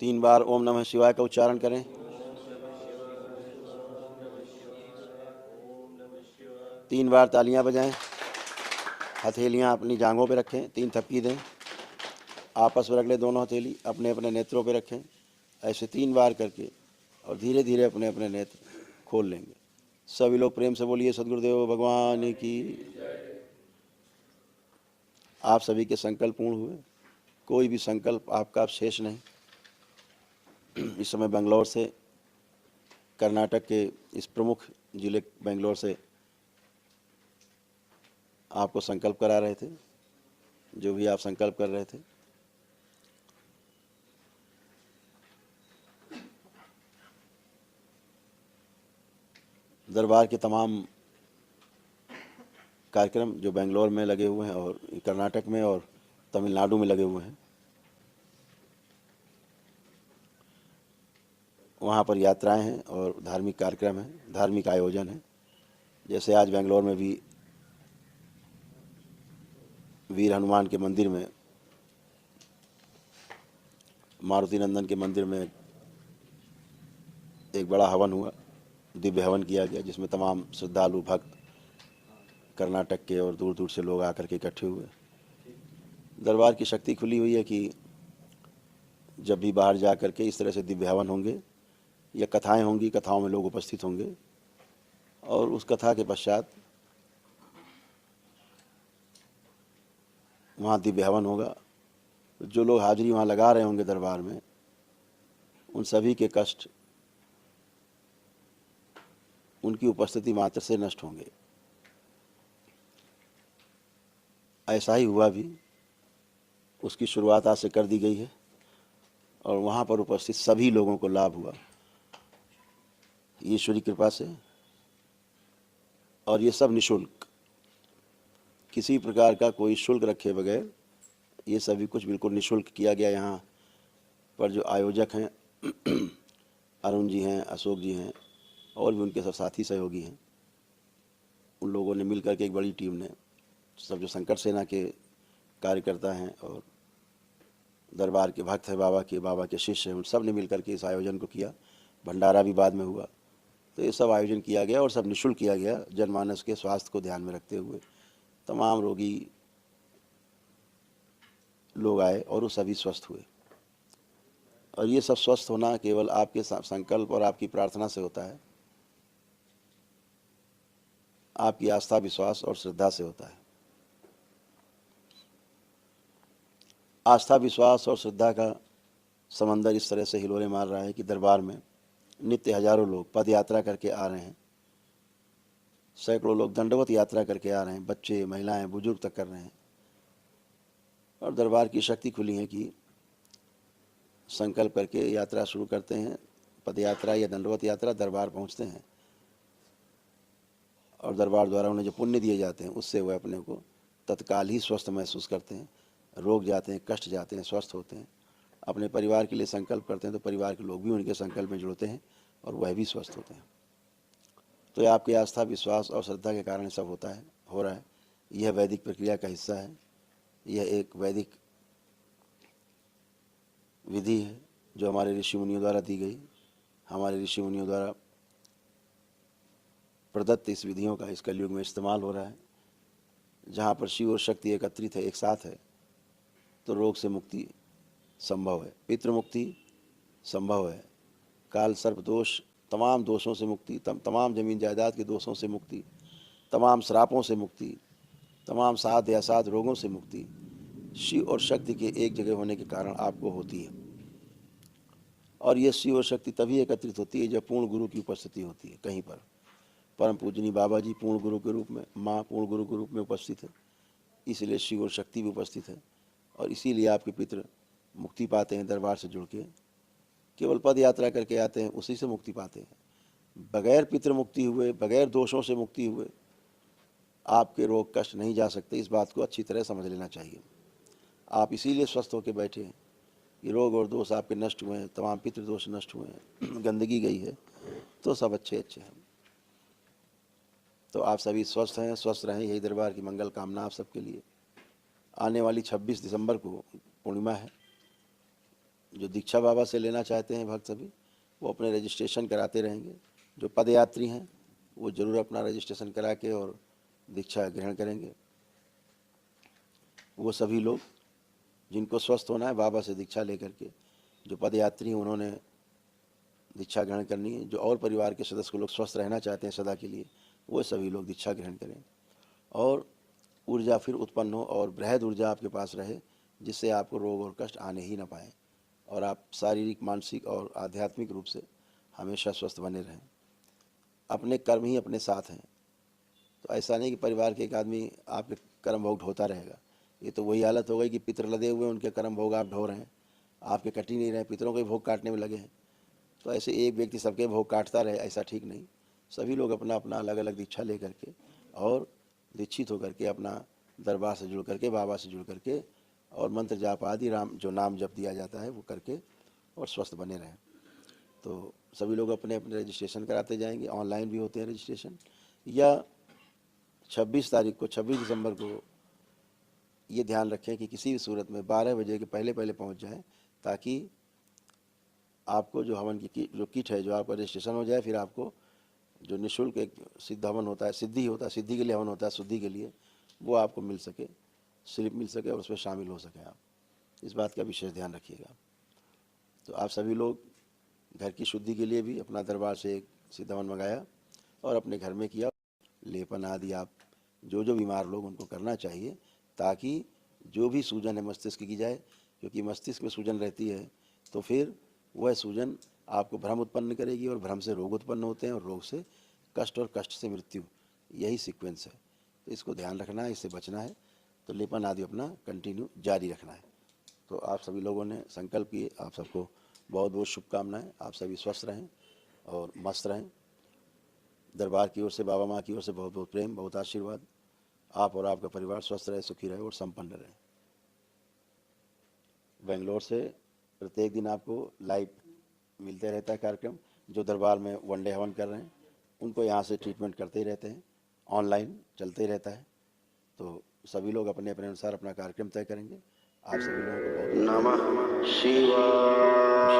3 बार ओम नमः शिवाय का उच्चारण करें। तीन बार तालियां बजाएं। हथेलियां अपनी जांघों पे रखें, 3 थपकी दें। आपस में रख लें दोनों हथेली, अपने अपने नेत्रों पे रखें। ऐसे 3 बार करके और धीरे धीरे अपने अपने नेत्र खोल लेंगे। सभी लोग प्रेम से बोलिए सद्गुरुदेव भगवान की। आप सभी के संकल्प पूर्ण हुए, कोई भी संकल्प आपका अब शेष नहीं। इस समय बेंगलोर से, कर्नाटक के इस प्रमुख जिले बेंगलोर से आपको संकल्प करा रहे थे। जो भी आप संकल्प कर रहे थे, दरबार के तमाम कार्यक्रम जो बेंगलोर में लगे हुए हैं और कर्नाटक में और तमिलनाडु में लगे हुए हैं, वहाँ पर यात्राएं हैं और धार्मिक कार्यक्रम हैं, धार्मिक आयोजन हैं। जैसे आज बेंगलोर में भी वीर हनुमान के मंदिर में, मारुति नंदन के मंदिर में एक बड़ा हवन हुआ, दिव्य हवन किया गया, जिसमें तमाम श्रद्धालु भक्त कर्नाटक के और दूर दूर से लोग आकर के इकट्ठे हुए। दरबार की शक्ति खुली हुई है कि जब भी बाहर जा कर के इस तरह से दिव्य हवन होंगे या कथाएं होंगी, कथाओं में लोग उपस्थित होंगे और उस कथा के पश्चात वहाँ दिव्य हवन होगा। जो लोग हाजिरी वहाँ लगा रहे होंगे दरबार में, उन सभी के कष्ट उनकी उपस्थिति मात्र से नष्ट होंगे। ऐसा ही हुआ भी, उसकी शुरुआत आज से कर दी गई है और वहाँ पर उपस्थित सभी लोगों को लाभ हुआ ईश्वरी कृपा से। और ये सब निःशुल्क, किसी प्रकार का कोई शुल्क रखे बगैर ये सभी कुछ बिल्कुल निःशुल्क किया गया। यहाँ पर जो आयोजक हैं अरुण जी हैं, अशोक जी हैं और भी उनके सब साथी सहयोगी हैं, उन लोगों ने मिल करके, एक बड़ी टीम ने, सब जो संकट सेना के कार्यकर्ता हैं और दरबार के भक्त हैं, बाबा के शिष्य हैं, उन सब ने मिल करके इस आयोजन को किया। भंडारा भी बाद में हुआ। तो ये सब आयोजन किया गया और सब निःशुल्क किया गया, जनमानस के स्वास्थ्य को ध्यान में रखते हुए। तमाम रोगी लोग आए और वो सभी स्वस्थ हुए। और ये सब स्वस्थ होना केवल आपके संकल्प और आपकी प्रार्थना से होता है, आपकी आस्था, विश्वास और श्रद्धा से होता है। आस्था, विश्वास और श्रद्धा का समंदर इस तरह से हिलोरे मार रहा है कि दरबार में नित्य हजारों लोग पद यात्रा करके आ रहे हैं, सैकड़ों लोग दंडवत यात्रा करके आ रहे हैं, बच्चे, महिलाएं, बुजुर्ग तक कर रहे हैं। और दरबार की शक्ति खुली है कि संकल्प करके यात्रा शुरू करते हैं, पद यात्रा या दंडवत यात्रा, दरबार पहुंचते हैं और दरबार द्वारा उन्हें जो पुण्य दिए जाते हैं उससे वह अपने को तत्काल ही स्वस्थ महसूस करते हैं। रोग जाते हैं, कष्ट जाते हैं, स्वस्थ होते हैं। अपने परिवार के लिए संकल्प करते हैं तो परिवार के लोग भी उनके संकल्प में जुड़ते हैं और वह भी स्वस्थ होते हैं। तो ये आपकी आस्था, विश्वास और श्रद्धा के कारण सब हो रहा है। यह वैदिक प्रक्रिया का हिस्सा है। यह एक वैदिक विधि है जो हमारे ऋषि मुनियों द्वारा दी गई, हमारे ऋषि मुनियों द्वारा प्रदत्त इस विधियों का इस कलयुग में इस्तेमाल हो रहा है। जहाँ पर शिव और शक्ति एकत्रित है, एक साथ है, तो रोग से मुक्ति संभव है, पितृ मुक्ति संभव है, काल सर्प दोष, तमाम दोषों से मुक्ति, तमाम जमीन जायदाद के दोषों से मुक्ति, तमाम श्रापों से मुक्ति, तमाम साध या साध रोगों से मुक्ति शिव और शक्ति के एक जगह होने के कारण आपको होती है। और ये शिव और शक्ति तभी एकत्रित होती है जब पूर्ण गुरु की उपस्थिति होती है। कहीं पर परम पूजनी बाबा जी पूर्ण गुरु के रूप में, माँ पूर्ण गुरु के रूप में उपस्थित है, इसलिए शिव और शक्ति भी उपस्थित है। और इसीलिए आपके पितृ मुक्ति पाते हैं दरबार से जुड़ के। केवल पद यात्रा करके आते हैं, उसी से मुक्ति पाते हैं। बगैर पितृ मुक्ति हुए, बगैर दोषों से मुक्ति हुए आपके रोग कष्ट नहीं जा सकते। इस बात को अच्छी तरह समझ लेना चाहिए। आप इसीलिए स्वस्थ होकर बैठे हैं कि रोग और दोष आपके नष्ट हुए हैं, तमाम पितृदोष नष्ट हुए हैं, गंदगी गई है, तो सब अच्छे अच्छे हैं। तो आप सभी स्वस्थ हैं, स्वस्थ रहें, यही दरबार की मंगल कामना आप सबके लिए। आने वाली 26 दिसंबर को पूर्णिमा है। जो दीक्षा बाबा से लेना चाहते हैं भक्त सभी, वो अपने रजिस्ट्रेशन कराते रहेंगे। जो पदयात्री हैं वो ज़रूर अपना रजिस्ट्रेशन करा के और दीक्षा ग्रहण करेंगे। वो सभी लोग जिनको स्वस्थ होना है बाबा से दीक्षा लेकर के, जो पदयात्री हैं उन्होंने दीक्षा ग्रहण करनी है। जो और परिवार के सदस्य को लोग स्वस्थ रहना चाहते हैं सदा के लिए, वो सभी लोग दीक्षा ग्रहण करें और ऊर्जा फिर उत्पन्न हो और बृहद ऊर्जा आपके पास रहे, जिससे आपको रोग और कष्ट आने ही ना पाए और आप शारीरिक, मानसिक और आध्यात्मिक रूप से हमेशा स्वस्थ बने रहें। अपने कर्म ही अपने साथ हैं, तो ऐसा नहीं कि परिवार के एक आदमी आपके कर्म भोग ढोता रहेगा। ये तो वही हालत हो गई कि पितर लदे हुए उनके कर्म भोग आप ढो रहे हैं, आपके कट ही नहीं रहे, पितरों के भोग काटने में लगे हैं। तो ऐसे एक व्यक्ति सबके भोग काटता रहे, ऐसा ठीक नहीं। सभी लोग अपना अपना अलग अलग दीक्षा ले करके और दीक्षित होकर के अपना दरबार से जुड़ करके, बाबा से जुड़ करके और मंत्र जाप आदि राम जो नाम जप दिया जाता है वो करके और स्वस्थ बने रहें। तो सभी लोग अपने अपने रजिस्ट्रेशन कराते जाएंगे। ऑनलाइन भी होते हैं रजिस्ट्रेशन, या 26 तारीख को, 26 दिसंबर को ये ध्यान रखें कि किसी भी सूरत में 12 बजे के पहले पहले पहुंच जाएं, ताकि आपको जो हवन की जो किट है, जो आपका रजिस्ट्रेशन हो जाए, फिर आपको जो निःशुल्क एक सिद्ध हवन होता है, सिद्धि होता है, सिद्धि के लिए हवन होता है, शुद्धि के लिए, वो आपको मिल सके, स्लिप मिल सके और उसमें शामिल हो सके। आप इस बात का विशेष ध्यान रखिएगा। तो आप सभी लोग घर की शुद्धि के लिए भी अपना दरबार से एक सिद्ध हवन मंगाया और अपने घर में किया। लेपन आदि आप जो जो बीमार लोग उनको करना चाहिए, ताकि जो भी सूजन है मस्तिष्क की जाए, क्योंकि मस्तिष्क में सूजन रहती है तो फिर वह सूजन आपको भ्रम उत्पन्न करेगी और भ्रम से रोग उत्पन्न होते हैं और रोग से कष्ट और कष्ट से मृत्यु, यही सीक्वेंस है। तो इसको ध्यान रखना है, इससे बचना है। तो लेपन आदि अपना कंटिन्यू जारी रखना है। तो आप सभी लोगों ने संकल्प किए, आप सबको बहुत बहुत शुभकामनाएं। आप सभी स्वस्थ रहें और मस्त रहें। दरबार की ओर से, बाबा माँ की ओर से बहुत बहुत प्रेम, बहुत आशीर्वाद। आप और आपका परिवार स्वस्थ रहे, सुखी रहे और संपन्न रहे। बेंगलोर से प्रत्येक दिन आपको लाइव मिलते रहता है कार्यक्रम। जो दरबार में वनडे हवन कर रहे हैं उनको यहाँ से ट्रीटमेंट करते ही रहते हैं, ऑनलाइन चलते ही रहता है। तो सभी लोग अपने अपने अनुसार अपना कार्यक्रम तय करेंगे। आप सभी लोगों को बहुत नमः शिवाय।